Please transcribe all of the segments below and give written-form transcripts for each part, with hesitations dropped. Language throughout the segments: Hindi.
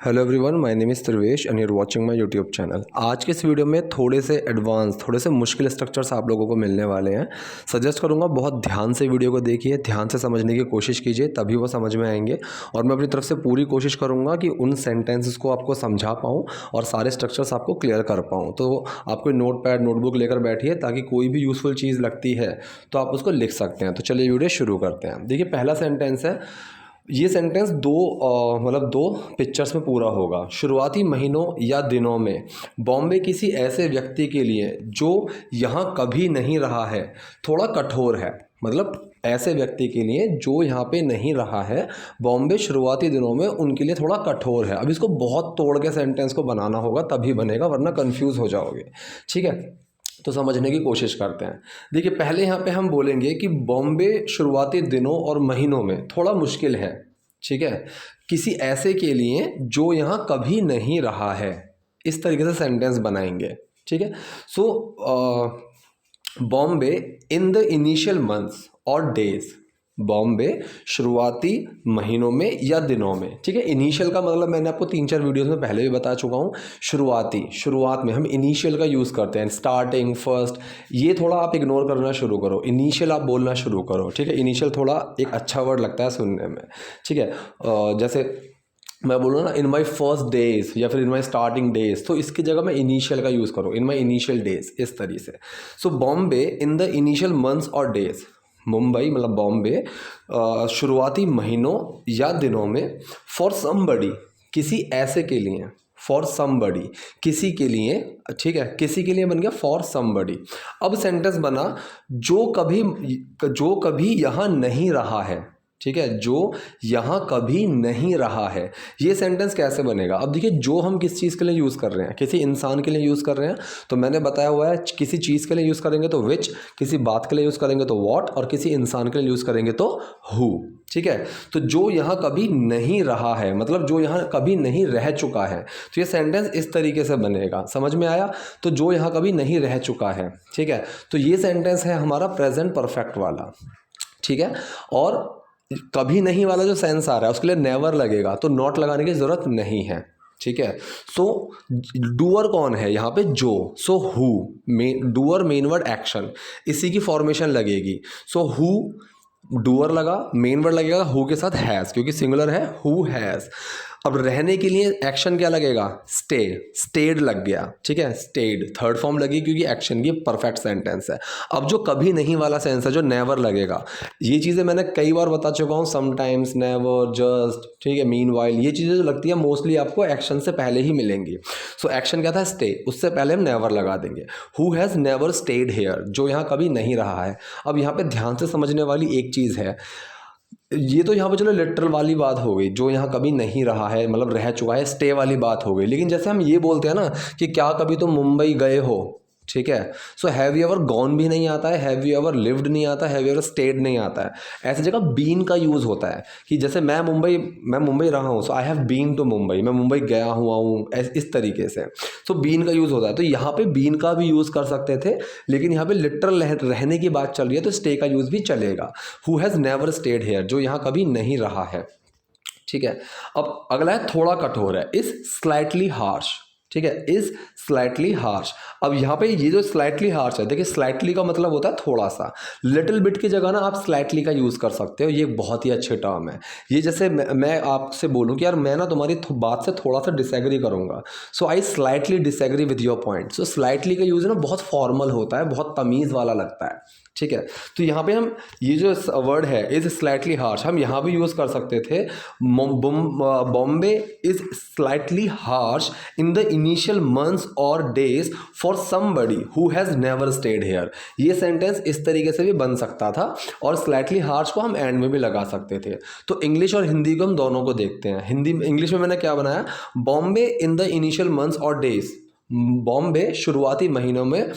Hello everyone, my name is Trivesh and you are watching my YouTube channel. आज के इस वीडियो में थोड़े से एडवांस, थोड़े से मुश्किल स्ट्रक्चर्स आप लोगों को मिलने वाले हैं। सजेस्ट करूंगा बहुत ध्यान से वीडियो को देखिए, ध्यान से समझने की कोशिश कीजिए, तभी वो समझ में आएंगे। और मैं अपनी तरफ से पूरी कोशिश करूंगा कि उन सेंटेंसेस को आपको समझा पाऊँ और सारे स्ट्रक्चर्स आपको क्लियर कर पाऊँ। तो आप कोई नोट पैड, नोटबुक लेकर बैठिए ताकि कोई भी यूज़फुल चीज़ लगती है तो आप उसको लिख सकते हैं। तो चलिए वीडियो शुरू करते हैं। देखिए, पहला सेंटेंस है, ये सेंटेंस दो पिक्चर्स में पूरा होगा। शुरुआती महीनों या दिनों में बॉम्बे किसी ऐसे व्यक्ति के लिए जो यहाँ कभी नहीं रहा है थोड़ा कठोर है। मतलब ऐसे व्यक्ति के लिए जो यहाँ पे नहीं रहा है, बॉम्बे शुरुआती दिनों में उनके लिए थोड़ा कठोर है। अब इसको बहुत तोड़ के सेंटेंस को बनाना होगा तभी बनेगा, वरना कंफ्यूज हो जाओगे। ठीक है, तो समझने की कोशिश करते हैं। देखिए, पहले यहाँ पे हम बोलेंगे कि बॉम्बे शुरुआती दिनों और महीनों में थोड़ा मुश्किल है। ठीक है, किसी ऐसे के लिए जो यहाँ कभी नहीं रहा है, इस तरीके से सेंटेंस बनाएंगे। ठीक है, so Bombay in the initial months और डेज, बॉम्बे शुरुआती महीनों में या दिनों में। ठीक है, इनिशियल का मतलब मैंने आपको 3-4 वीडियोस में पहले भी बता चुका हूँ। शुरुआत में हम इनिशियल का यूज़ करते हैं, स्टार्टिंग, फर्स्ट। ये थोड़ा आप इग्नोर करना शुरू करो, इनिशियल आप बोलना शुरू करो। ठीक है, इनिशियल थोड़ा एक अच्छा वर्ड लगता है सुनने में। ठीक है, जैसे मैं बोलूँ ना, इन माई फर्स्ट डेज या फिर इन माई स्टार्टिंग डेज, तो इसकी जगह मैं इनिशियल का यूज़ करूँ, इन माई इनिशियल डेज, इस तरीके से। So Bombay in the initial months और डेज, मुंबई मतलब बॉम्बे शुरुआती महीनों या दिनों में, फॉर समबडी, किसी ऐसे के लिए, फॉर समबडी, किसी के लिए। ठीक है, किसी के लिए बन गया फॉर समबडी। अब सेंटेंस बना, जो कभी यहाँ नहीं रहा है। ठीक है, जो यहाँ कभी नहीं रहा है। ये सेंटेंस कैसे बनेगा? अब देखिए, जो हम किस चीज़ के लिए यूज़ कर रहे हैं, किसी इंसान के लिए यूज़ कर रहे हैं तो मैंने बताया हुआ है, किसी चीज़ के लिए यूज़ करेंगे तो विच, किसी बात के लिए यूज़ करेंगे तो व्हाट, और किसी इंसान के लिए यूज़ करेंगे तो हु। ठीक है, तो जो यहाँ कभी नहीं रहा है मतलब जो यहाँ कभी नहीं रह चुका है, तो ये सेंटेंस इस तरीके से बनेगा। समझ में आया? तो जो यहाँ कभी नहीं रह चुका है। ठीक है, तो ये सेंटेंस है हमारा प्रेजेंट परफेक्ट वाला। ठीक है, और कभी नहीं वाला जो सेंस आ रहा है उसके लिए नेवर लगेगा, तो नॉट लगाने की ज़रूरत नहीं है। ठीक है, सो डूअर कौन है यहाँ पे? जो। So who, doer main word action, इसी की फॉर्मेशन लगेगी। सो हु, डूअर लगा, मेन वर्ड लगेगा हु के साथ हैज़, क्योंकि सिंगुलर है, हु हैज़। अब रहने के लिए एक्शन क्या लगेगा? स्टे, स्टेड लग गया। ठीक है, स्टेड थर्ड फॉर्म लगी क्योंकि एक्शन की परफेक्ट सेंटेंस है। अब जो कभी नहीं वाला सेंस है, जो नेवर लगेगा, ये चीज़ें मैंने कई बार बता चुका हूँ, समटाइम्स, नेवर, जस्ट। ठीक है, मीनवाइल, ये चीज़ें जो लगती है मोस्टली आपको एक्शन से पहले ही मिलेंगी। सो एक्शन क्या था? स्टे, उससे पहले हम नेवर लगा देंगे। Who has never stayed here, जो यहाँ कभी नहीं रहा है। अब यहाँ पे ध्यान से समझने वाली एक चीज़ है, ये तो यहाँ पे चलो लिटरल वाली बात हो गई, जो यहाँ कभी नहीं रहा है मतलब रह चुका है, स्टे वाली बात हो गई। लेकिन जैसे हम ये बोलते हैं ना कि क्या कभी तुम मुंबई गए हो? ठीक है, so have you ever gone भी नहीं आता है, हैव यू एवर लिव्ड नहीं आता है, हैव यू एवर स्टेड नहीं आता है। ऐसी जगह बीन का यूज़ होता है कि जैसे मैं मुंबई रहा हूँ, so I have been to Mumbai, मैं मुंबई गया हुआ हूँ, इस तरीके से। सो बीन का यूज़ होता है, तो यहाँ पे बीन का भी यूज़ कर सकते थे, लेकिन यहाँ पे लिटरल रहने की बात चल रही है तो स्टे का यूज़ भी चलेगा। Who has never stayed here, जो यहाँ कभी नहीं रहा है। ठीक है, अब अगला है थोड़ा कठोर है, इज स्लाइटली हार्श। ठीक है, इज स्लाइटली हार्श। अब यहाँ पे ये जो स्लाइटली हार्श है, देखिए स्लाइटली का मतलब होता है थोड़ा सा, लिटिल बिट की जगह ना आप स्लाइटली का यूज़ कर सकते हो। ये बहुत ही अच्छे टर्म है। ये जैसे मैं आपसे बोलूँ कि यार मैं ना तुम्हारी बात से थोड़ा सा डिसएग्री करूँगा, so I slightly disagree with your point. So slightly का यूज़ ना बहुत फॉर्मल होता है, बहुत तमीज़ वाला लगता है। ठीक है, तो यहाँ पे हम ये जो वर्ड है इज स्लाइटली हार्श, हम यहाँ भी यूज़ कर सकते थे। Bombay is slightly harsh in the initial months और days for somebody who has never stayed here. ये सेंटेंस इस तरीके से भी बन सकता था, और स्लाइटली हार्श को हम एंड में भी लगा सकते थे। तो इंग्लिश और हिंदी को हम दोनों को देखते हैं। इंग्लिश में मैंने क्या बनाया? Bombay in the initial months और डेज, बॉम्बे शुरुआती महीनों में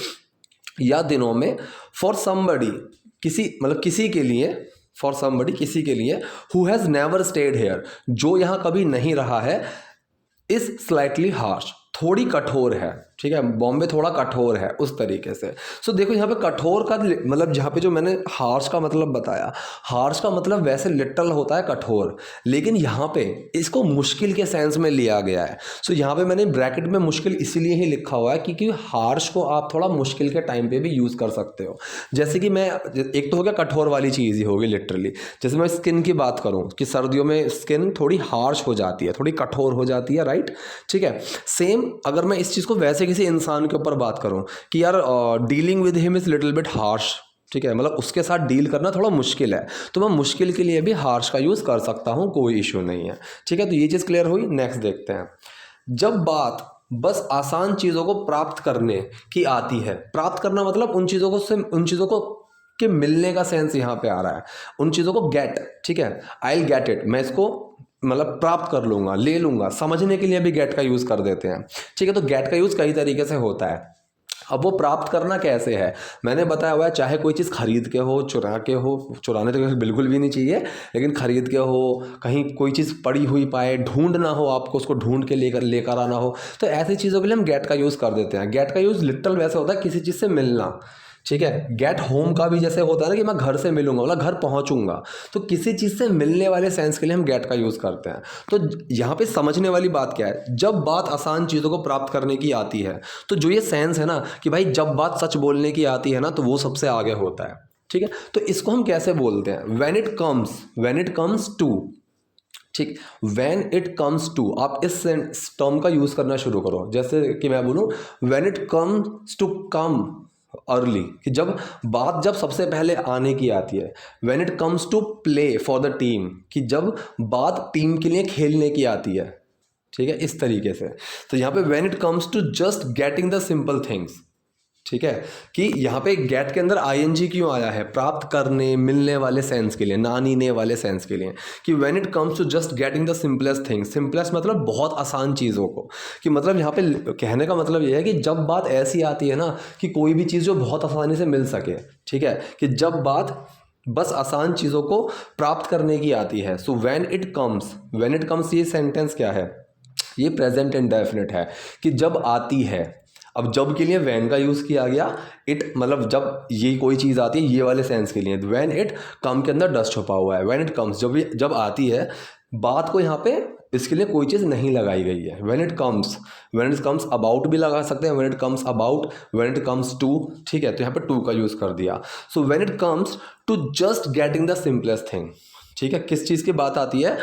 या दिनों में, फॉर समबडी, किसी के लिए, फॉर समबडी किसी के लिए, who has never stayed here, जो यहाँ कभी नहीं रहा है, इज स्लाइटली हार्श, थोड़ी कठोर है, ठीक है, बॉम्बे थोड़ा कठोर है उस तरीके से। सो देखो यहाँ पे कठोर का मतलब जहाँ पे जो मैंने हार्श का मतलब बताया, हार्श का मतलब वैसे लिटरल होता है कठोर, लेकिन यहाँ पे इसको मुश्किल के सेंस में लिया गया है। सो यहाँ पे मैंने ब्रैकेट में मुश्किल इसीलिए ही लिखा हुआ है क्योंकि हार्श को आप थोड़ा मुश्किल के टाइम पे भी यूज़ कर सकते हो। जैसे कि मैं, एक तो हो गया कठोर वाली चीज़ ही होगी लिटरली, जैसे मैं स्किन की बात करूँ कि सर्दियों में स्किन थोड़ी हार्श हो जाती है, थोड़ी कठोर हो जाती है, राइट, ठीक है। सेम अगर मैं इस चीज़ को वैसे किसी इंसान के ऊपर बात करूं कि यार dealing with him is little bit harsh, ठीक है, मतलब उसके साथ डील करना थोड़ा मुश्किल है, तो मैं मुश्किल के लिए भी हार्श का यूज़ कर सकता हूं, कोई इशू नहीं है, ठीक है। तो ये चीज़ क्लियर हुई। नेक्स्ट देखते हैं। जब बात बस आसान चीज़ों को प्राप्त करने की आती है, प्राप्त करना मतलब उन चीज़ों को के मिलने का सेंस यहाँ पे आ रहा है, उन चीज़ों को गेट, ठीक है, आई विल गेट इट, मैं इसको मतलब प्राप्त कर लूँगा, ले लूँगा, समझने के लिए भी गेट का यूज़ कर देते हैं, ठीक है। तो गेट का यूज़ कई तरीके से होता है। अब वो प्राप्त करना कैसे है, मैंने बताया हुआ है, चाहे कोई चीज़ खरीद के हो, चुरा के हो, चुराने तो बिल्कुल भी नहीं चाहिए, लेकिन खरीद के हो, कहीं कोई चीज़ पड़ी हुई पाए, ढूंढना हो आपको, उसको ढूंढ के लेकर आना हो, तो ऐसी चीज़ों के लिए हम गेट का यूज़ कर देते हैं। गेट का यूज़ लिटरल वैसे होता है किसी चीज़ से मिलना, ठीक है। गेट होम का भी जैसे होता है ना कि मैं घर से मिलूंगा, मतलब घर पहुंचूंगा, तो किसी चीज़ से मिलने वाले सेंस के लिए हम गेट का यूज़ करते हैं। तो यहाँ पे समझने वाली बात क्या है, जब बात आसान चीज़ों को प्राप्त करने की आती है, तो जो ये सेंस है ना कि भाई जब बात सच बोलने की आती है ना, तो वो सबसे आगे होता है, ठीक है। तो इसको हम कैसे बोलते हैं, व्हेन इट कम्स टू, ठीक, व्हेन इट कम्स टू, आप इस टर्म का यूज़ करना शुरू करो। जैसे कि मैं बोलूँ when it comes to come early, कि जब सबसे पहले आने की आती है। When it comes to play for the team, कि जब बात टीम के लिए खेलने की आती है, ठीक है, इस तरीके से। तो यहाँ पे when it comes to just getting the simple things, ठीक है, कि यहाँ पे गेट के अंदर आईएनजी क्यों आया है, प्राप्त करने, मिलने वाले सेंस के लिए, नानीने वाले सेंस के लिए, कि when it comes to just getting the simplest things, simplest मतलब बहुत आसान चीज़ों को, कि मतलब यहाँ पे कहने का मतलब ये है कि जब बात ऐसी आती है ना कि कोई भी चीज़ जो बहुत आसानी से मिल सके, ठीक है, कि जब बात बस आसान चीज़ों को प्राप्त करने की आती है। सो व्हेन इट कम्स, ये सेंटेंस क्या है, ये प्रेजेंट इंडेफिनिट है, कि जब आती है। अब जब के लिए वैन का यूज़ किया गया, इट मतलब जब ये कोई चीज़ आती है ये वाले सेंस के लिए, वैन इट कम के अंदर डस्ट छुपा हुआ है, वैन इट कम्स जब आती है, बात को यहाँ पे इसके लिए कोई चीज़ नहीं लगाई गई है। व्हेन इट कम्स अबाउट भी लगा सकते हैं, when it comes about, when it comes to, ठीक है, तो यहाँ पे टू का यूज़ कर दिया। So when it comes to just getting the simplest thing, ठीक है, किस चीज़ की बात आती है,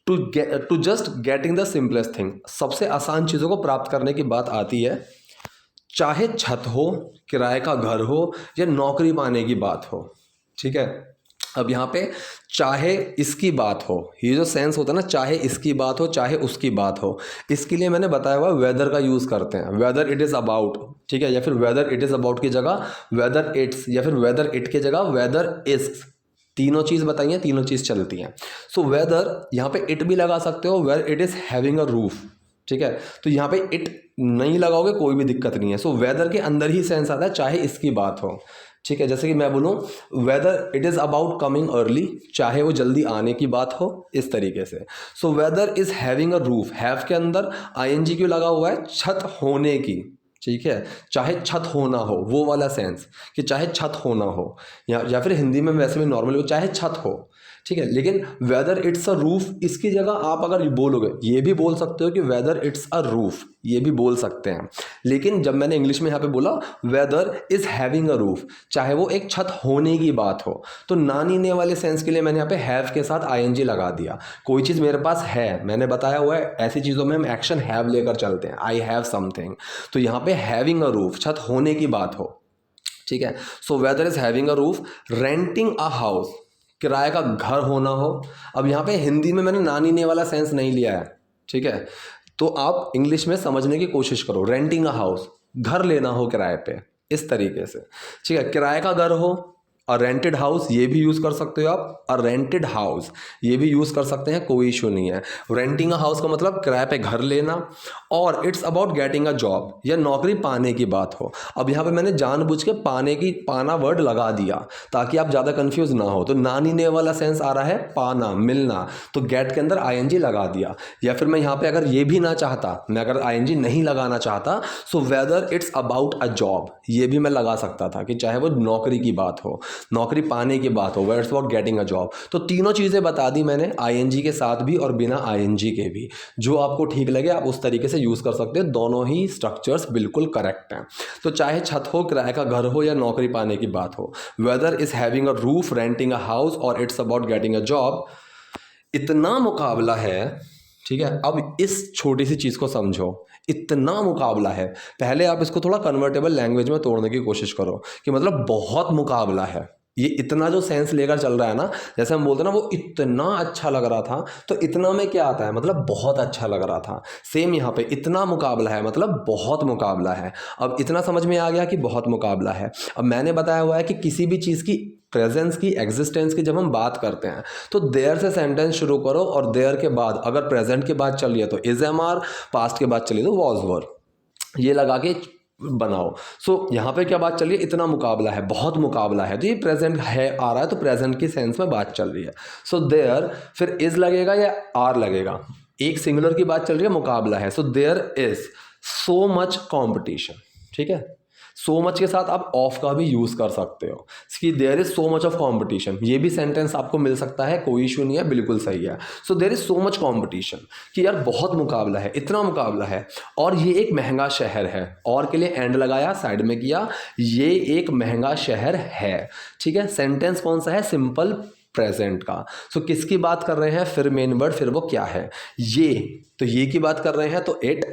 to just getting the simplest thing, सबसे आसान चीज़ों को प्राप्त करने की बात आती है, चाहे छत हो, किराए का घर हो, या नौकरी पाने की बात हो, ठीक है। अब यहाँ पे चाहे इसकी बात हो, ये जो सेंस होता है ना, चाहे इसकी बात हो चाहे उसकी बात हो, इसके लिए मैंने बताया हुआ वेदर का यूज़ करते हैं, वेदर इट इज़ अबाउट, ठीक है, या फिर वेदर इट इज़ अबाउट की जगह वेदर इट्स, या फिर वेदर इट की जगह वेदर इज, तीनों चीज़ बताइए, तीनों चीज़ चलती हैं। सो वेदर यहाँ पे इट भी लगा सकते हो, where it is having a roof, ठीक है, तो यहाँ पे इट नहीं लगाओगे कोई भी दिक्कत नहीं है। सो वेदर के अंदर ही सेंस आता है, चाहे इसकी बात हो, ठीक है। जैसे कि मैं बोलूँ whether it is about coming early, चाहे वो जल्दी आने की बात हो, इस तरीके से। So whether is having a roof, have के अंदर आईएनजी क्यों लगा हुआ है, छत होने की, ठीक है, चाहे छत होना हो, वो वाला सेंस कि चाहे छत होना हो, या फिर हिंदी में वैसे भी नॉर्मली चाहे छत हो, ठीक है। लेकिन वेदर इट्स अ रूफ, इसकी जगह आप अगर बोलोगे, ये भी बोल सकते हो कि वेदर इट्स अ रूफ, ये भी बोल सकते हैं। लेकिन जब मैंने इंग्लिश में यहाँ पे बोला weather is having a rough, चाहे वो एक छत होने की बात हो, तो नानीने वाले सेंस के लिए मैंने यहाँ पे हैव के साथ आईएनजी लगा दिया। कोई चीज़ मेरे पास है, मैंने बताया हुआ है ऐसी चीज़ों में हम एक्शन हैव लेकर चलते हैं, आई हैव समथिंग, तो यहाँ पे हैविंग अ रूफ, छत होने की बात हो, ठीक है। So whether is having a roof, renting a house, किराए का घर होना हो। अब यहाँ पे हिंदी में मैंने नानी ने वाला सेंस नहीं लिया है, ठीक है, तो आप इंग्लिश में समझने की कोशिश करो। रेंटिंग अ हाउस, घर लेना हो किराए पे, इस तरीके से, ठीक है, किराए का घर हो, अ रेंटेड हाउस ये भी यूज़ कर सकते हो आप, अ रेंटेड हाउस ये भी यूज़ कर सकते हैं, कोई इशू नहीं है। रेंटिंग अ हाउस का मतलब किराए पे घर लेना, और it's about getting a job, या नौकरी पाने की बात हो। अब यहाँ पे मैंने जानबूझ के पाना वर्ड लगा दिया ताकि आप ज़्यादा कंफ्यूज ना हो। तो नानीने वाला सेंस आ रहा है पाना, मिलना, तो गेट के अंदर आईएनजी लगा दिया। या फिर मैं यहाँ पे अगर ये भी ना चाहता, मैं अगर आईएनजी नहीं लगाना चाहता, so whether it's about a job ये भी मैं लगा सकता था कि चाहे वो नौकरी की बात हो, नौकरी पाने की बात हो, where it's about getting a job. तो तीनों चीज़ें बता दी मैंने, आईएनजी के साथ भी और बिना आईएनजी के भी। जो आपको ठीक लगे आप उस तरीके से यूज़ कर सकते हैं, दोनों ही स्ट्रक्चर्स बिल्कुल करेक्ट हैं। तो चाहे छत हो, किराए का घर हो, या नौकरी पाने की बात हो, whether is having a roof, renting a house और it's about getting a job, इतना मुकाबला है। ठीक है, अब इस छोटी सी चीज़ को समझो, इतना मुकाबला है। पहले आप इसको थोड़ा कन्वर्टेबल लैंग्वेज में तोड़ने की कोशिश करो कि मतलब बहुत मुकाबला है। ये इतना जो सेंस लेकर चल रहा है ना, जैसे हम बोलते हैं ना वो इतना अच्छा लग रहा था, तो इतना में क्या आता है, मतलब बहुत अच्छा लग रहा था। सेम यहाँ पे इतना मुकाबला है मतलब बहुत मुकाबला है। अब इतना समझ में आ गया कि बहुत मुकाबला है। अब मैंने बताया हुआ है कि किसी भी चीज़ की प्रेजेंस की, एग्जिस्टेंस की जब हम बात करते हैं तो देयर से सेंटेंस शुरू करो, और देयर के बाद अगर प्रेजेंट की बात चल रही है तो इज एम आर, पास्ट की बात चली तो वॉज वर, ये लगा के बनाओ। सो यहाँ पे क्या बात चल रही है, इतना मुकाबला है, बहुत मुकाबला है, तो ये प्रेजेंट है आ रहा है, तो प्रेजेंट की सेंस में बात चल रही है। सो देयर फिर इज लगेगा या आर लगेगा, एक सिंगुलर की बात चल रही है, मुकाबला है, so there is so much competition. ठीक है, सो मच के साथ आप ऑफ का भी यूज कर सकते हो कि there is so much of competition, ये भी सेंटेंस आपको मिल सकता है, कोई इशू नहीं है, बिल्कुल सही है। So there is so much competition, कि यार बहुत मुकाबला है, इतना मुकाबला है, और ये एक महंगा शहर है, और के लिए एंड लगाया, साइड में किया, ये एक महंगा शहर है। ठीक है, सेंटेंस कौन सा है, सिंपल प्रेजेंट का। सो किसकी बात कर रहे हैं, फिर मेन वर्ड, फिर वो क्या है, ये, तो ये की बात कर रहे हैं तो इट,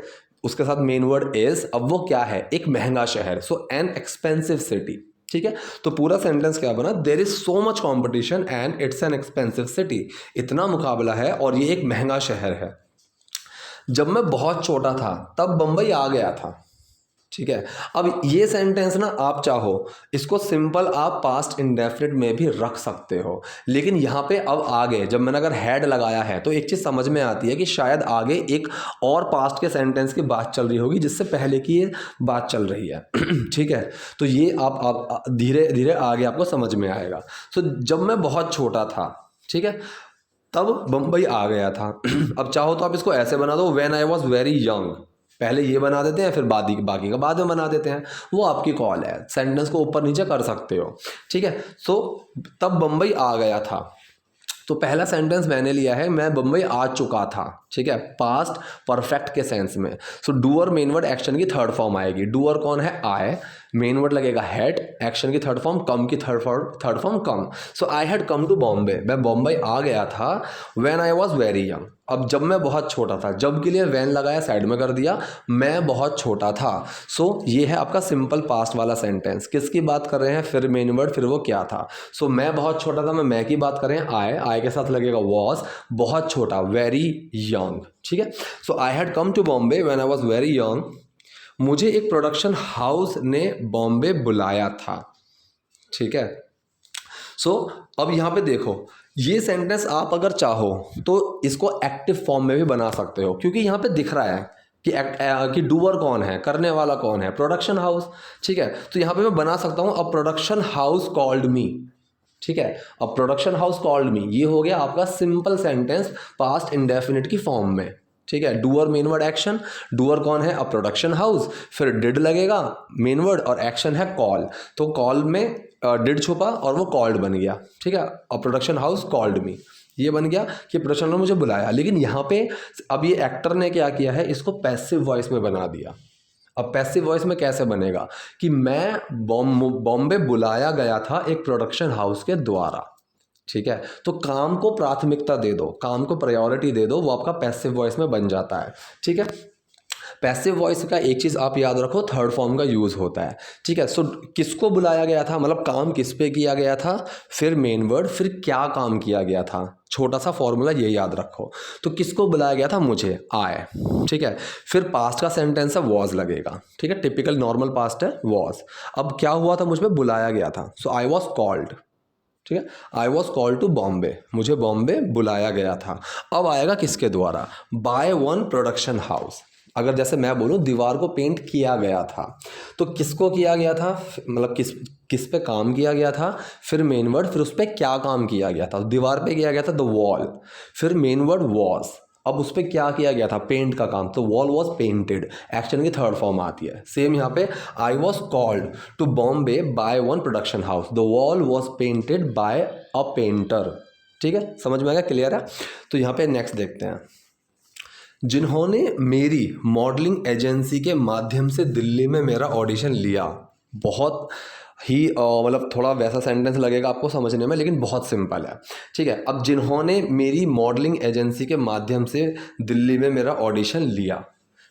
उसके साथ मेन वर्ड इज, अब वो क्या है, एक महंगा शहर, सो एन एक्सपेंसिव सिटी। ठीक है, तो पूरा सेंटेंस क्या बना, there is so much competition and it's an expensive city, इतना मुकाबला है और ये एक महंगा शहर है। जब मैं बहुत छोटा था तब बंबई आ गया था। ठीक है, अब ये सेंटेंस ना आप चाहो इसको सिंपल आप पास्ट इंडेफिनिट में भी रख सकते हो, लेकिन यहाँ पे अब आगे जब मैंने अगर हैड लगाया है तो एक चीज़ समझ में आती है कि शायद आगे एक और पास्ट के सेंटेंस की बात चल रही होगी जिससे पहले की ये बात चल रही है। ठीक है, तो ये आप धीरे धीरे आगे आपको समझ में आएगा। तो जब मैं बहुत छोटा था, ठीक है, तब बम्बई आ गया था। अब चाहो तो आप इसको ऐसे बना दो, when I was very young, पहले ये बना देते हैं फिर बाकी का बाद में बना देते हैं, वो आपकी कॉल है, सेंटेंस को ऊपर नीचे कर सकते हो। ठीक है, सो तब बम्बई आ गया था, तो पहला सेंटेंस मैंने लिया है मैं बम्बई आ चुका था। ठीक है, पास्ट परफेक्ट के सेंस में। So doer main word action की थर्ड फॉर्म आएगी। डूअर कौन है, आई, मेन वर्ड लगेगा हैड, एक्शन की थर्ड फॉर्म, कम की third form come. So I had come to Bombay, मैं बॉम्बे आ गया था, when I was very young. अब जब मैं बहुत छोटा था, जब के लिए वैन लगाया साइड में कर दिया, मैं बहुत छोटा था। सो ये है आपका सिंपल पास्ट वाला सेंटेंस। किसकी बात कर रहे हैं, फिर मेन वर्ड, फिर वो क्या था। सो मैं बहुत छोटा था, मैं की बात कर रहे हैं, आई के साथ लगेगा वॉज, बहुत छोटा, वेरी यंग। ठीक है, so I had come to Bombay when I was very young, मुझे एक प्रोडक्शन हाउस ने बॉम्बे बुलाया था। ठीक है, सो अब यहाँ पे देखो, ये सेंटेंस आप अगर चाहो तो इसको एक्टिव फॉर्म में भी बना सकते हो, क्योंकि यहाँ पे दिख रहा है कि डूअर कौन है, करने वाला कौन है, प्रोडक्शन हाउस। ठीक है, तो यहाँ पे मैं बना सकता हूँ a production house called me. ठीक है, a production house called me, ये हो गया आपका सिंपल सेंटेंस पास्ट इंडेफिनिट की फॉर्म में। ठीक है, doer main word action, doer कौन है, अ प्रोडक्शन हाउस, फिर डिड लगेगा मेन वर्ड और एक्शन है कॉल, तो कॉल में डिड छुपा और वो कॉल्ड बन गया। ठीक है, a production house called me, ये बन गया कि प्रोडक्शन ने मुझे बुलाया। लेकिन यहाँ पे अब ये एक्टर ने क्या किया है, इसको पैसिव वॉइस में बना दिया। अब पैसिव वॉइस में कैसे बनेगा कि मैं बॉम्बे बुलाया गया था एक प्रोडक्शन हाउस के द्वारा। ठीक है, तो काम को प्राथमिकता दे दो, काम को प्रायोरिटी दे दो, वो आपका पैसिव वॉइस में बन जाता है। ठीक है, पैसिव वॉइस का एक चीज़ आप याद रखो, थर्ड फॉर्म का यूज़ होता है। ठीक है, सो किसको बुलाया गया था, मतलब काम किस पे किया गया था, फिर मेन वर्ड, फिर क्या काम किया गया था, छोटा सा फॉर्मूला ये याद रखो। तो किसको बुलाया गया था, मुझे, आए। ठीक है, फिर पास्ट का सेंटेंस है वॉज लगेगा। ठीक है, टिपिकल नॉर्मल पास्ट है वॉज। अब क्या हुआ था, मुझ पे बुलाया गया था, सो आई वॉज कॉल्ड। ठीक है, I was called to Bombay, मुझे बॉम्बे बुलाया गया था। अब आएगा किसके द्वारा, बाय वन प्रोडक्शन हाउस। अगर जैसे मैं बोलूँ दीवार को पेंट किया गया था, तो किसको किया गया था, मतलब किस पे काम किया गया था, फिर मेन वर्ड, फिर उस पर क्या काम किया गया था। दीवार पे किया गया था द वॉल, फिर मेन वर्ड वॉज, अब उस पर क्या किया गया था, पेंट का काम, तो वॉल वॉज पेंटेड, एक्शन की थर्ड फॉर्म आती है। सेम यहाँ पे I was called to Bombay by one production house, the wall was painted by a painter. ठीक है, समझ में आएगा, क्लियर है। तो यहाँ पे नेक्स्ट देखते हैं, जिन्होंने मेरी मॉडलिंग एजेंसी के माध्यम से दिल्ली में मेरा ऑडिशन लिया। बहुत ही मतलब थोड़ा वैसा सेंटेंस लगेगा आपको समझने में, लेकिन बहुत सिंपल है। ठीक है, अब जिन्होंने मेरी मॉडलिंग एजेंसी के माध्यम से दिल्ली में मेरा ऑडिशन लिया,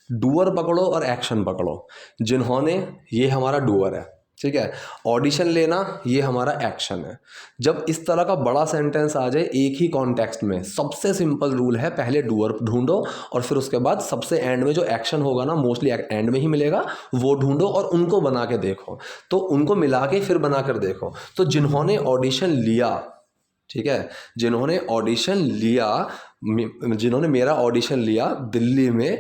डूअर पकड़ो और एक्शन पकड़ो। जिन्होंने, ये हमारा डूअर है, ठीक है, ऑडिशन लेना ये हमारा एक्शन है। जब इस तरह का बड़ा सेंटेंस आ जाए एक ही कॉन्टेक्स्ट में, सबसे सिंपल रूल है, पहले डूअर ढूंढो और फिर उसके बाद सबसे एंड में जो एक्शन होगा ना, मोस्टली एंड में ही मिलेगा, वो ढूंढो और उनको बना के देखो, तो उनको मिला के फिर बना कर देखो। तो जिन्होंने ऑडिशन लिया, ठीक है, जिन्होंने ऑडिशन लिया, जिन्होंने मेरा ऑडिशन लिया दिल्ली में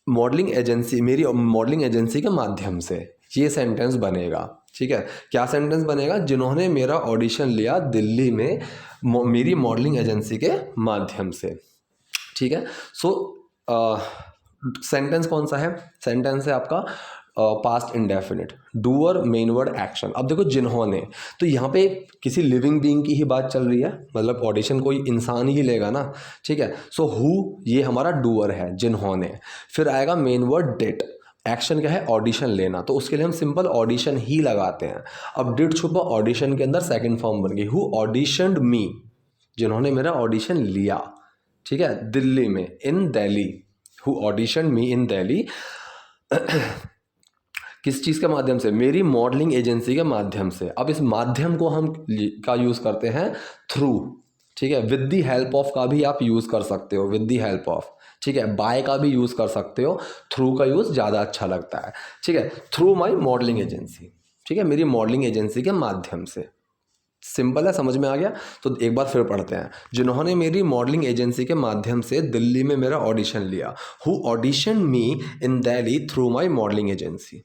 मॉडलिंग एजेंसी, मेरी मॉडलिंग एजेंसी के माध्यम से, ये सेंटेंस बनेगा। ठीक है, क्या सेंटेंस बनेगा, जिन्होंने मेरा ऑडिशन लिया दिल्ली में मेरी मॉडलिंग एजेंसी के माध्यम से। ठीक है, सो सेंटेंस कौन सा है, सेंटेंस है आपका past indefinite, doer main word action. अब देखो जिन्होंने, तो यहाँ पे किसी लिविंग बीइंग की ही बात चल रही है, मतलब ऑडिशन कोई इंसान ही लेगा ना। ठीक है, सो हु ये हमारा डूअर है, जिन्होंने, फिर आएगा मेन वर्ड डिड, एक्शन क्या है, ऑडिशन लेना, तो उसके लिए हम सिंपल ऑडिशन ही लगाते हैं। अब डिड छुपा ऑडिशन के अंदर, सेकंड फॉर्म बन गई, हु ऑडिशनड मी, जिन्होंने मेरा ऑडिशन लिया, ठीक है, दिल्ली में, इन दिल्ली, हु ऑडिशनड मी इन दिल्ली, किस चीज़ के माध्यम से, मेरी मॉडलिंग एजेंसी के माध्यम से। अब इस माध्यम को हम का यूज़ करते हैं थ्रू, ठीक है, विद दी हेल्प ऑफ का भी आप यूज़ कर सकते हो, विद दी हेल्प ऑफ, ठीक है, बाय का भी यूज़ कर सकते हो, थ्रू का यूज़ ज़्यादा अच्छा लगता है। ठीक है, थ्रू माई मॉडलिंग एजेंसी, ठीक है, मेरी मॉडलिंग एजेंसी के माध्यम से। सिंपल है, समझ में आ गया। तो एक बार फिर पढ़ते हैं, जिन्होंने मेरी मॉडलिंग एजेंसी के माध्यम से दिल्ली में मेरा ऑडिशन लिया, who audition me in Delhi through my modelling agency.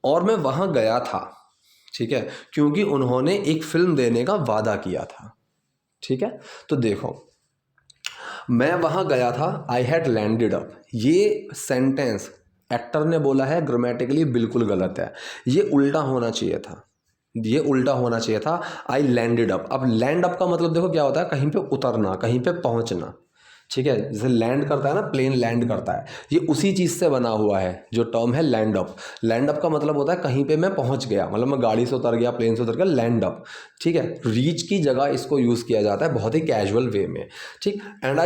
और मैं वहाँ गया था, ठीक है, क्योंकि उन्होंने एक फिल्म देने का वादा किया था। ठीक है, तो देखो, मैं वहाँ गया था, आई हैड लैंडेड अप, ये सेंटेंस एक्टर ने बोला है, ग्रामेटिकली बिल्कुल गलत है, ये उल्टा होना चाहिए था, ये उल्टा होना चाहिए था, आई लैंडेड अप। अब लैंड अप का मतलब देखो क्या होता है, कहीं पे उतरना, कहीं पे पहुँचना। ठीक है, जैसे लैंड करता है ना, प्लेन लैंड करता है, ये उसी चीज़ से बना हुआ है, जो टर्म है लैंड अप। लैंड अप का मतलब होता है कहीं पे मैं पहुंच गया, मतलब मैं गाड़ी से उतर गया, प्लेन से उतर गया, लैंड अप। ठीक है, रीच की जगह इसको यूज़ किया जाता है बहुत ही कैजुअल वे में। ठीक, and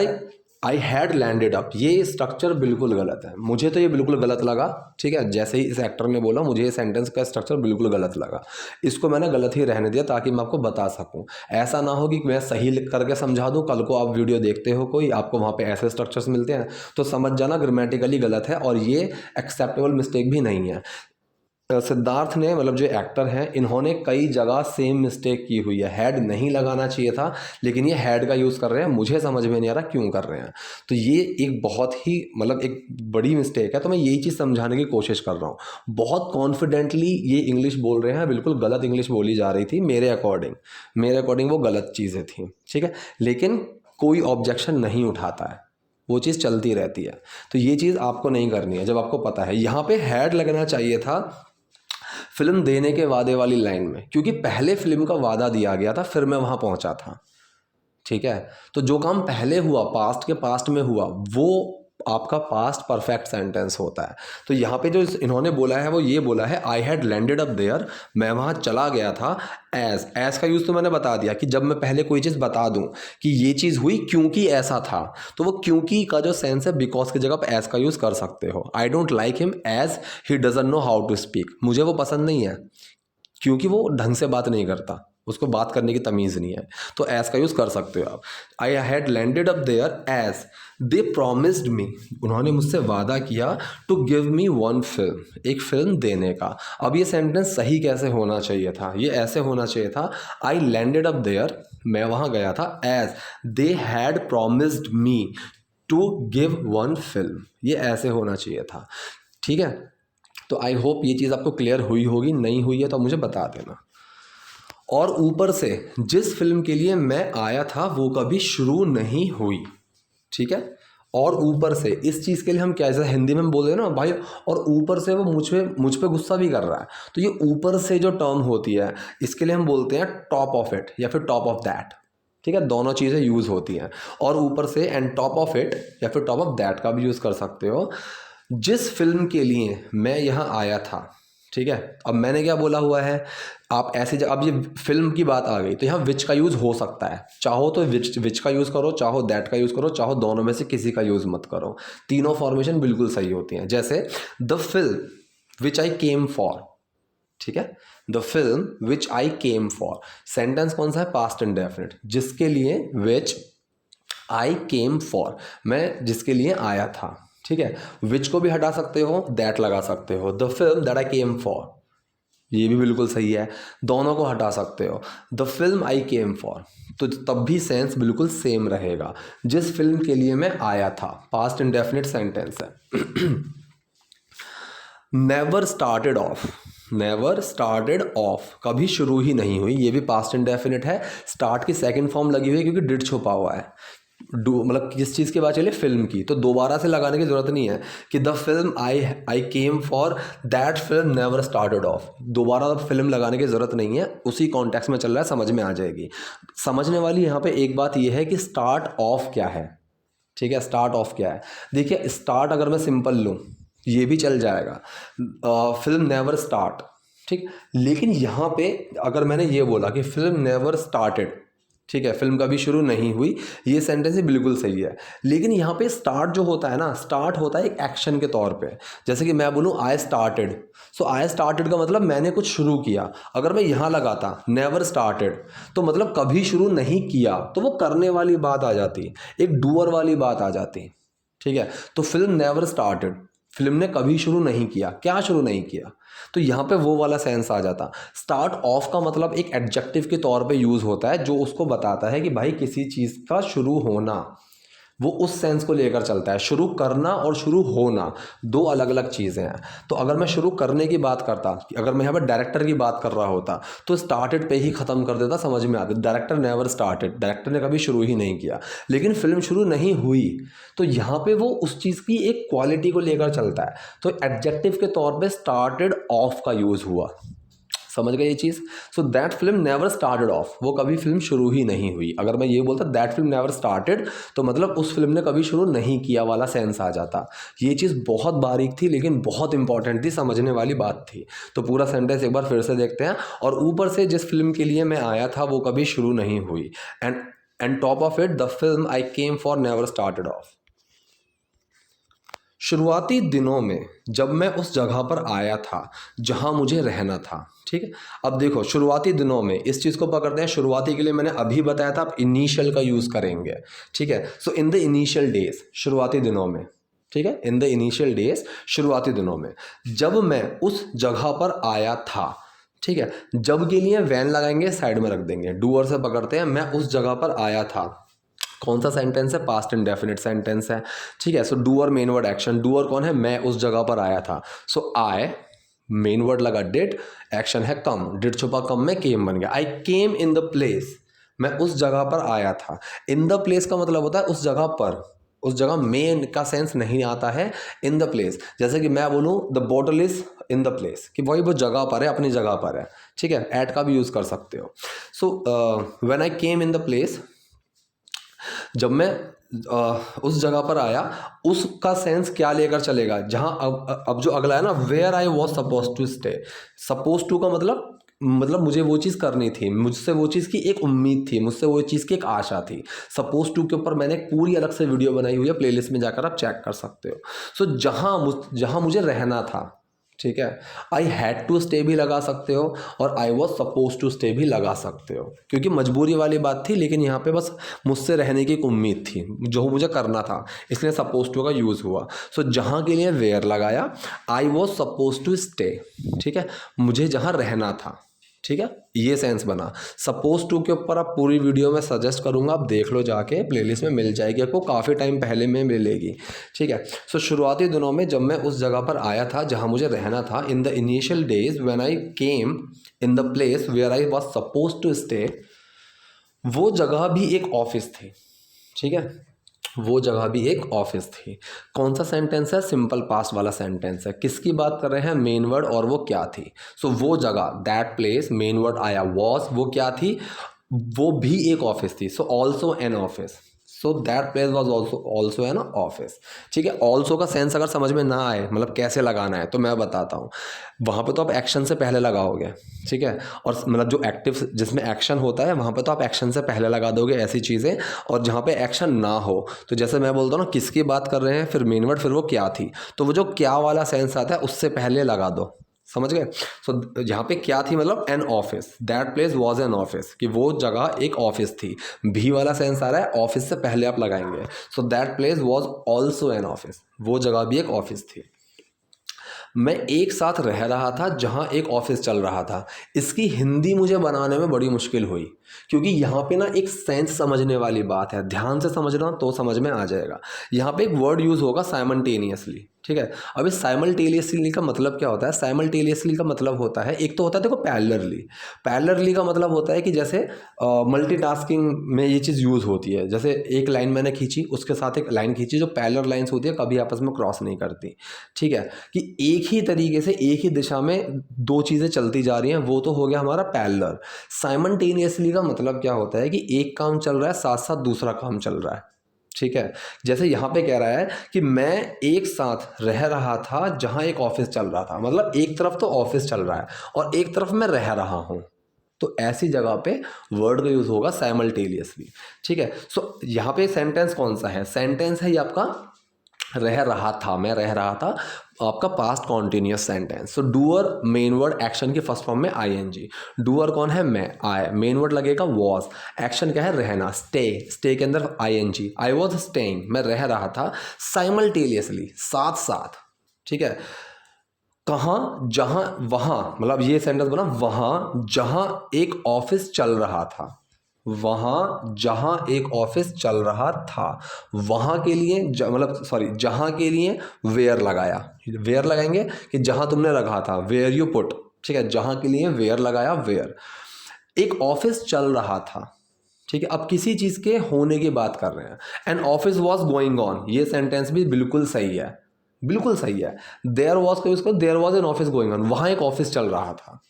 I had landed up, ये स्ट्रक्चर बिल्कुल गलत है, मुझे तो ये बिल्कुल गलत लगा। ठीक है, जैसे ही इस एक्टर ने बोला, मुझे ये सेंटेंस का स्ट्रक्चर बिल्कुल गलत लगा, इसको मैंने गलत ही रहने दिया ताकि मैं आपको बता सकूं। ऐसा ना हो कि मैं सही लिख करके समझा दूं, कल को आप वीडियो देखते हो कोई, आपको वहाँ पे ऐसे स्ट्रक्चर्स मिलते हैं, तो समझ जाना ग्रामेटिकली गलत है और ये एक्सेप्टेबल मिस्टेक भी नहीं है। सिद्धार्थ ने, मतलब जो एक्टर हैं, इन्होंने कई जगह सेम मिस्टेक की हुई है, हैड नहीं लगाना चाहिए था, लेकिन ये हैड का यूज़ कर रहे हैं, मुझे समझ में नहीं आ रहा क्यों कर रहे हैं। तो ये एक बहुत ही, मतलब एक बड़ी मिस्टेक है, तो मैं यही चीज़ समझाने की कोशिश कर रहा हूँ। बहुत कॉन्फिडेंटली ये इंग्लिश बोल रहे हैं, बिल्कुल गलत इंग्लिश बोली जा रही थी, मेरे अकॉर्डिंग वो गलत चीज़ें थी। ठीक है, लेकिन कोई ऑब्जेक्शन नहीं उठाता है, वो चीज़ चलती रहती है। तो ये चीज़ आपको नहीं करनी है जब आपको पता है। यहाँ पे हैड लगना चाहिए था फिल्म देने के वादे वाली लाइन में, क्योंकि पहले फिल्म का वादा दिया गया था, फिर मैं वहाँ पहुँचा था। ठीक है, तो जो काम पहले हुआ, पास्ट के पास्ट में हुआ, वो आपका पास्ट परफेक्ट सेंटेंस होता है। तो यहाँ पे जो इन्होंने बोला है वो ये बोला है, I had landed up there, मैं वहाँ चला गया था। एज का यूज़ तो मैंने बता दिया कि जब मैं पहले कोई चीज़ बता दूं कि ये चीज़ हुई क्योंकि ऐसा था, तो वो क्योंकि का जो सेंस है, बिकॉज की जगह पर एज का यूज़ कर सकते हो। I don't like him as he doesn't know how to speak, मुझे वो पसंद नहीं है क्योंकि वो ढंग से बात नहीं करता, उसको बात करने की तमीज़ नहीं है, तो एज का यूज़ कर सकते हो आप। I had landed up there as they promised me, उन्होंने मुझसे वादा किया to give me one film, एक फिल्म देने का। अब ये सेंटेंस सही कैसे होना चाहिए था, ये ऐसे होना चाहिए था, आई लैंडेड अप देयर, मैं वहाँ गया था, as they had promised me to give one film, ये ऐसे होना चाहिए था। ठीक है, तो आई होप ये चीज़ आपको क्लियर हुई होगी, नहीं हुई है तो मुझे बता देना। और ऊपर से जिस फिल्म के लिए मैं आया था वो कभी शुरू नहीं हुई। ठीक है, और ऊपर से इस चीज़ के लिए हम क्या, जैसे हिंदी में हम बोल रहे हैं ना भाई, और ऊपर से वो मुझ पे गुस्सा भी कर रहा है, तो ये ऊपर से जो टर्म होती है इसके लिए हम बोलते हैं टॉप ऑफ इट या फिर टॉप ऑफ दैट। ठीक है, दोनों चीज़ें यूज़ होती हैं, और ऊपर से एंड टॉप ऑफ इट या फिर टॉप ऑफ दैट का भी यूज़ कर सकते हो। जिस फिल्म के लिए मैं यहाँ आया था, ठीक है, अब मैंने क्या बोला हुआ है, आप ऐसे अब ये फिल्म की बात आ गई तो यहाँ विच का यूज़ हो सकता है, चाहो तो विच का यूज़ करो, चाहो दैट का यूज़ करो, चाहो दोनों में से किसी का यूज़ मत करो, तीनों फॉर्मेशन बिल्कुल सही होती हैं। जैसे the film which I came for, ठीक है, the film which I came for, sentence कौन सा है, पास्ट इंडेफिनिट, जिसके लिए, विच आई केम फॉर, मैं जिसके लिए आया था। ठीक है, विच को भी हटा सकते हो, दैट लगा सकते हो, the film that I came for, ये भी बिल्कुल सही है, दोनों को हटा सकते हो, the film I came for, तो तब भी सेंस बिल्कुल सेम रहेगा, जिस फिल्म के लिए मैं आया था, पास्ट इंडेफिनिट सेंटेंस है। Never started of, never started of, कभी शुरू ही नहीं हुई, ये भी पास्ट इंडेफिनिट है, स्टार्ट की सेकंड फॉर्म लगी हुई है क्योंकि डिड छुपा हुआ है, डू मतलब किस चीज़ की बात चलिए, फिल्म की, तो दोबारा से लगाने की ज़रूरत नहीं है कि the film I came for that film never started of, दोबारा फिल्म लगाने की ज़रूरत नहीं है, उसी कॉन्टेक्स्ट में चल रहा है, समझ में आ जाएगी। समझने वाली यहाँ पे एक बात यह है कि स्टार्ट ऑफ क्या है। ठीक है, स्टार्ट ऑफ क्या है, देखिए स्टार्ट अगर मैं सिंपल लूँ ये भी चल जाएगा, फिल्म नेवर स्टार्ट, ठीक, लेकिन यहाँ पे अगर मैंने ये बोला कि फिल्म नेवर स्टार्टेड, ठीक है, फिल्म कभी शुरू नहीं हुई, ये सेंटेंस ही बिल्कुल सही है, लेकिन यहाँ पे स्टार्ट जो होता है ना, स्टार्ट होता है एक एक्शन के तौर पे, जैसे कि मैं बोलूँ I started, so I started का मतलब मैंने कुछ शुरू किया, अगर मैं यहाँ लगाता नेवर स्टार्टेड तो मतलब कभी शुरू नहीं किया, तो वो करने वाली बात आ जाती, एक डूअर वाली बात आ जाती। ठीक है, तो फिल्म नेवर स्टार्टेड, फिल्म ने कभी शुरू नहीं किया, क्या शुरू नहीं किया, तो यहाँ पे वो वाला सेंस आ जाता। स्टार्ट ऑफ का मतलब एक एडजेक्टिव के तौर पे यूज़ होता है जो उसको बताता है कि भाई किसी चीज़ का शुरू होना, वो उस सेंस को लेकर चलता है। शुरू करना और शुरू होना दो अलग अलग चीज़ें हैं। तो अगर मैं शुरू करने की बात करता, अगर मैं यहाँ पर डायरेक्टर की बात कर रहा होता तो स्टार्टेड पे ही ख़त्म कर देता, समझ में आता, डायरेक्टर नेवर स्टार्टेड, डायरेक्टर ने कभी शुरू ही नहीं किया, लेकिन फिल्म शुरू नहीं हुई, तो यहाँ पे वो उस चीज़ की एक क्वालिटी को लेकर चलता है, तो एडजेक्टिव के तौर पे स्टार्टेड ऑफ का यूज़ हुआ। समझ गए ये चीज़। So that film never started off, वो कभी फिल्म शुरू ही नहीं हुई। अगर मैं ये बोलता दैट फिल्म नेवर स्टार्टेड तो मतलब उस फिल्म ने कभी शुरू नहीं किया वाला सेंस आ जाता। ये चीज़ बहुत बारीक थी लेकिन बहुत इंपॉर्टेंट थी, समझने वाली बात थी। तो पूरा सेंटेंस एक बार फिर से देखते हैं। और ऊपर से जिस फिल्म के लिए मैं आया था वो कभी शुरू नहीं हुई, and top of it the film I came for never started of. शुरुआती दिनों में जब मैं उस जगह पर आया था जहां मुझे रहना था। ठीक है, अब देखो शुरुआती दिनों में, इस चीज़ को पकड़ते हैं। शुरुआती के लिए मैंने अभी बताया था, आप इनिशियल का यूज़ करेंगे। ठीक है, सो इन द इनिशियल डेज, शुरुआती दिनों में, ठीक है, इन द इनिशियल डेज, शुरुआती दिनों में, जब मैं उस जगह पर आया था। ठीक है, जब के लिए वैन लगाएंगे, साइड में रख देंगे, डूअर से पकड़ते हैं, मैं उस जगह पर आया था। कौन सा सेंटेंस है? पास्ट इंडेफिनिट सेंटेंस है। ठीक है, so doer main word action, doer कौन है? मैं उस जगह पर आया था। सो आई मेन वर्ड लगा डिड, एक्शन है कम, डिड छुपा कम में केम बन गया। आई केम इन द प्लेस, मैं उस जगह पर आया था। इन द प्लेस का मतलब होता है उस जगह पर, उस जगह में का सेंस नहीं आता है। इन द प्लेस, जैसे कि मैं बोलूँ the bottle is in the place, कि वही वो जगह पर है, अपनी जगह पर है। ठीक है, एट का भी यूज़ कर सकते हो। So when I came in the place, जब मैं उस जगह पर आया, उसका सेंस क्या लेकर चलेगा? जहाँ अब जो अगला है ना, where I was suppose to stay. Suppose to का मतलब मुझे वो चीज़ करनी थी, मुझसे वो चीज़ की एक उम्मीद थी, मुझसे वो चीज़ की एक आशा थी। सपोज टू के ऊपर मैंने एक पूरी अलग से वीडियो बनाई हुई है, प्लेलिस्ट में जाकर आप चेक कर सकते हो। सो जहाँ मुझे रहना था, ठीक है। आई हैड टू स्टे भी लगा सकते हो और I was suppose to stay भी लगा सकते हो, क्योंकि मजबूरी वाली बात थी, लेकिन यहाँ पे बस मुझसे रहने की एक उम्मीद थी जो मुझे करना था, इसलिए सपोज टू का यूज़ हुआ। सो जहाँ के लिए वेयर लगाया, I was suppose to stay, ठीक है, मुझे जहाँ रहना था, ठीक है, ये सेंस बना। सपोज टू के ऊपर आप पूरी वीडियो में सजेस्ट करूंगा, आप देख लो जाके, प्लेलिस्ट में मिल जाएगी आपको, काफ़ी टाइम पहले में मिलेगी, ठीक है। सो शुरुआती दिनों में जब मैं उस जगह पर आया था जहां मुझे रहना था, in the initial days when I came in the place where I was suppose to stay, वो जगह भी एक ऑफिस थी, ठीक है, वो जगह भी एक ऑफिस थी। कौन सा सेंटेंस है? सिंपल पास्ट वाला सेंटेंस है। किसकी बात कर रहे हैं? मेन वर्ड, और वो क्या थी? सो वो जगह, दैट प्लेस, मेन वर्ड आया वॉज, वो क्या थी? वो भी एक ऑफिस थी। So also an office, so that place was also an office, ठीक है। ऑल्सो का सेंस अगर समझ में ना आए, मतलब कैसे लगाना है, तो मैं बताता हूँ। वहाँ पे तो आप एक्शन से पहले लगाओगे, ठीक है, और मतलब जो एक्टिव जिसमें एक्शन होता है वहाँ पे तो आप एक्शन से पहले लगा दोगे ऐसी चीज़ें। और जहाँ पे एक्शन ना हो, तो जैसे मैं बोलता हूँ ना, किसकी बात कर रहे हैं, फिर मेन वर्ड, फिर वो क्या थी, तो वो जो क्या वाला सेंस आता है उससे पहले लगा दो, समझ गए। सो यहाँ पे क्या थी, मतलब an office, that place was an office, कि वो जगह एक ऑफिस थी। भी वाला सेंस आ रहा है, ऑफिस से पहले आप लगाएंगे। So that place was also an office, वो जगह भी एक ऑफिस थी। मैं एक साथ रह रहा था जहाँ एक ऑफिस चल रहा था। इसकी हिंदी मुझे बनाने में बड़ी मुश्किल हुई, क्योंकि यहाँ पे ना एक सेंस समझने वाली बात है, ध्यान से समझना तो समझ में आ जाएगा। यहाँ पे एक वर्ड यूज़ होगा साइमल्टेनियसली, ठीक है। अब इस साइमल्टेनियसली का मतलब क्या होता है? साइमल्टेनियसली का मतलब होता है, एक तो होता है देखो पैरेलली। पैरेलली का मतलब होता है कि जैसे मल्टीटास्किंग में ये चीज़ यूज़ होती है। जैसे एक लाइन मैंने खींची, उसके साथ एक लाइन खींची, जो पैरेलल लाइंस होती है कभी आपस में क्रॉस नहीं करती, ठीक है, कि एक ही तरीके से एक ही दिशा में दो चीज़ें चलती जा रही हैं, वो तो हो गया हमारा पैरेलल। साइमल्टेनियसली का मतलब क्या होता है कि एक काम चल रहा है, साथ साथ दूसरा काम चल रहा है, ठीक है। जैसे यहाँ पे कह रहा है कि मैं एक साथ रह रहा था जहाँ एक ऑफिस चल रहा था, मतलब एक तरफ तो ऑफिस चल रहा है और एक तरफ मैं रह रहा हूँ, तो ऐसी जगह पे वर्ड का यूज होगा साइमल्टेनियसली, ठीक है। सो यहाँ पे सेंटेंस कौन सा है? सेंटेंस है ये आपका रह रहा था, मैं रह रहा था, आपका पास्ट कॉन्टिन्यूस सेंटेंस। सो डूअर मेन वर्ड, एक्शन की फर्स्ट फॉर्म में आईएनजी। डूअर कौन है? मैं, आई, मेन वर्ड लगेगा वॉज, एक्शन क्या है? रहना, स्टे, स्टे के अंदर आईएनजी, आई वॉज स्टेइंग, मैं रह रहा था, साइमल्टेनियसली, साथ साथ, ठीक है। कहाँ? जहाँ, वहाँ, मतलब ये सेंटेंस बना, वहाँ जहाँ एक ऑफिस चल रहा था, वहाँ जहाँ एक ऑफिस चल रहा था, वहाँ के लिए मतलब सॉरी, जहाँ के लिए वेयर लगाया, वेयर लगाएंगे कि जहाँ तुमने रखा था, वेयर यू पुट, ठीक है, जहाँ के लिए वेयर लगाया, वेयर। एक ऑफिस चल रहा था, ठीक है, अब किसी चीज़ के होने की बात कर रहे हैं। An office was going on, ये सेंटेंस भी बिल्कुल सही है, बिल्कुल सही है। देयर वॉज का यूज करो, there was an office going on, वहाँ एक ऑफिस चल रहा था,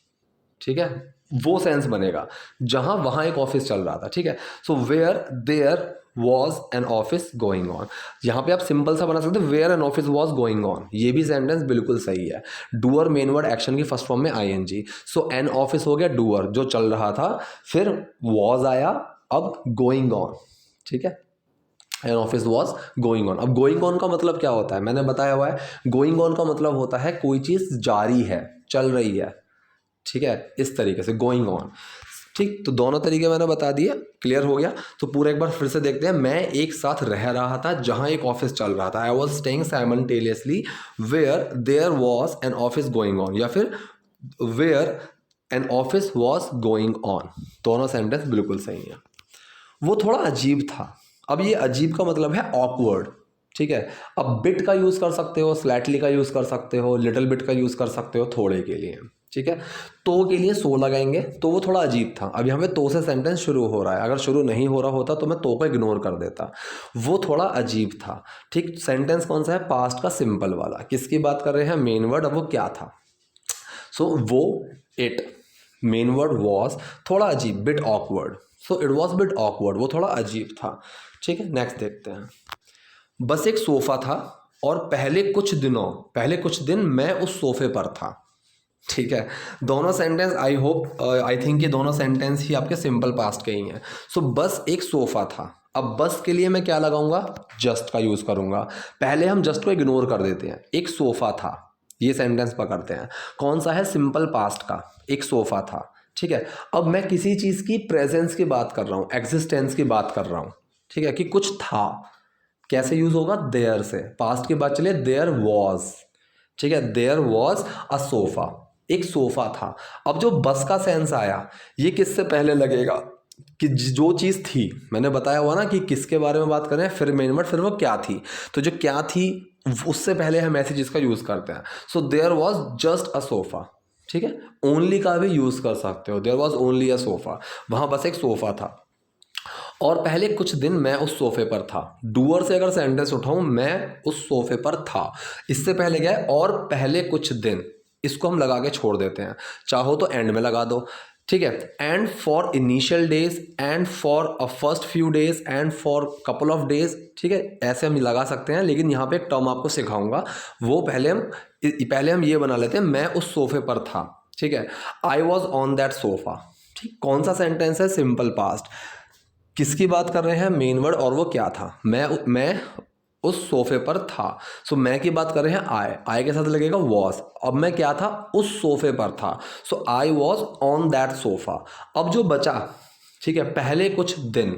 ठीक है, वो सेंस बनेगा जहां वहां एक ऑफिस चल रहा था, ठीक है। So where there was an office going on, यहाँ पे आप सिंपल सा बना सकते हो, where an office was going on, ये भी सेंटेंस बिल्कुल सही है। डूअर मेन वर्ड, एक्शन की फर्स्ट फॉर्म में आईएनजी। सो एन ऑफिस हो गया डूअर, जो चल रहा था, फिर वॉज आया, अब गोइंग ऑन, ठीक है, N office was going on. अब गोइंग ऑन का मतलब क्या होता है? मैंने बताया हुआ है, गोइंग ऑन का मतलब होता है कोई चीज़ जारी है, चल रही है, ठीक है, इस तरीके से गोइंग ऑन, ठीक। तो दोनों तरीके मैंने बता दिए, क्लियर हो गया। तो पूरा एक बार फिर से देखते हैं। मैं एक साथ रह रहा था जहां एक ऑफिस चल रहा था, I was staying simultaneously where there was an office going on, या फिर where an office was going on, दोनों सेंटेंस बिल्कुल सही है। वो थोड़ा अजीब था। अब ये अजीब का मतलब है ऑकवर्ड, ठीक है। अब बिट का यूज़ कर सकते हो, स्लाइटली का यूज़ कर सकते हो, लिटिल बिट का यूज़ कर सकते हो थोड़े के लिए, ठीक है। तो के लिए सो लगाएंगे, तो वो थोड़ा अजीब था। अब यहाँ पे तो से सेंटेंस शुरू हो रहा है, अगर शुरू नहीं हो रहा होता तो मैं तो को इग्नोर कर देता। वो थोड़ा अजीब था, ठीक। सेंटेंस कौन सा है? पास्ट का सिंपल वाला। किसकी बात कर रहे हैं? Main word. अब वो क्या था? सो वो, इट, मेन वर्ड वॉज, थोड़ा अजीब, bit awkward, so it was bit awkward, वो थोड़ा अजीब था, ठीक है। नेक्स्ट देखते हैं। बस एक सोफ़ा था और पहले कुछ दिन मैं उस सोफ़े पर था, ठीक है। दोनों sentence I hope I think ये दोनों सेंटेंस ही आपके सिंपल पास्ट के ही हैं। सो बस एक सोफ़ा था, अब बस के लिए मैं क्या लगाऊंगा? जस्ट का यूज़ करूंगा। पहले हम जस्ट को इग्नोर कर देते हैं, एक सोफ़ा था, ये सेंटेंस पकड़ते हैं। कौन सा है? सिंपल पास्ट का, एक सोफ़ा था, ठीक है। अब मैं किसी चीज़ की प्रेजेंस की बात कर रहा हूँ, एग्जिस्टेंस की बात कर रहा हूँ, ठीक है, कि कुछ था। कैसे यूज़ होगा? देयर से। पास्ट की बात चलिए, देयर वॉज, ठीक है, देयर वॉज अ सोफ़ा, एक सोफ़ा था। अब जो बस का सेंस आया, ये किससे पहले लगेगा? कि जो चीज़ थी, मैंने बताया हुआ ना कि किसके बारे में बात कर रहे हैं, फिर मेन वर्ड, फिर वो क्या थी। तो जो क्या थी उससे पहले हम ऐसी चीज़ का यूज़ करते हैं। So there was just a sofa, ठीक है। ओनली का भी यूज़ कर सकते हो, there was only a sofa, वहाँ बस एक सोफ़ा था। और पहले कुछ दिन मैं उस सोफे पर था। डूअर से अगर सेंटेंस उठाऊं, मैं उस सोफे पर था, इससे पहले क्या है? और पहले कुछ दिन, इसको हम लगा के छोड़ देते हैं। चाहो तो एंड में लगा दो, ठीक है। And for initial days, and for a first few days, and for couple of days, ठीक है, ऐसे हम लगा सकते हैं। लेकिन यहाँ पे एक टर्म आपको सिखाऊंगा, वो पहले हम ये बना लेते हैं, मैं उस सोफे पर था, ठीक है। I was on that sofa, ठीक। कौन सा सेंटेंस है? Simple past. किसकी बात कर रहे हैं? मेन वर्ड, और वो क्या था? मैं उस सोफे पर था। सो मैं की बात कर रहे हैं, आई के साथ लगेगा वॉज। अब मैं क्या था? उस सोफे पर था। So I was on that sofa. अब जो बचा, ठीक है, पहले कुछ दिन,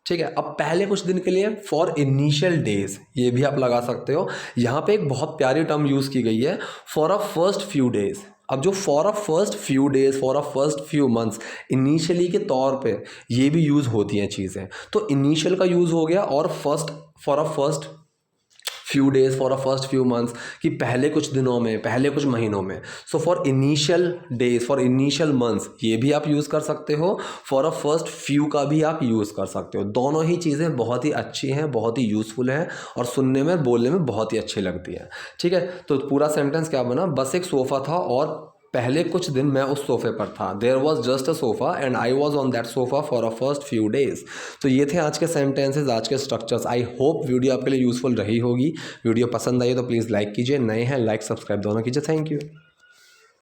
ठीक है। अब पहले कुछ दिन के लिए फॉर इनिशियल डेज, ये भी आप लगा सकते हो। यहाँ पे एक बहुत प्यारी टर्म यूज़ की गई है, for a first few days. अब जो for a first few days, for a first few months, initially के तौर पे ये भी यूज़ होती हैं चीज़ें। तो इनिशियल का यूज़ हो गया, और first, for a first few days, for a first few months, कि पहले कुछ दिनों में, पहले कुछ महीनों में। So for initial days, for initial months, ये भी आप यूज़ कर सकते हो। फॉर अ फर्स्ट फ्यू का भी आप यूज़ कर सकते हो। दोनों ही चीज़ें बहुत ही अच्छी हैं, बहुत ही यूज़फुल हैं, और सुनने में, बोलने में बहुत ही अच्छी लगती है, ठीक है। तो पूरा सेंटेंस क्या बना? बस एक सोफ़ा था और पहले कुछ दिन मैं उस सोफे पर था। There was just a sofa and I was on that sofa for a first few days. तो ये थे आज के सेंटेंसेज, आज के स्ट्रक्चर्स। आई होप वीडियो आपके लिए यूज़फुल रही होगी। वीडियो पसंद आई तो प्लीज़ लाइक कीजिए, नए हैं लाइक सब्सक्राइब दोनों कीजिए। Thank you.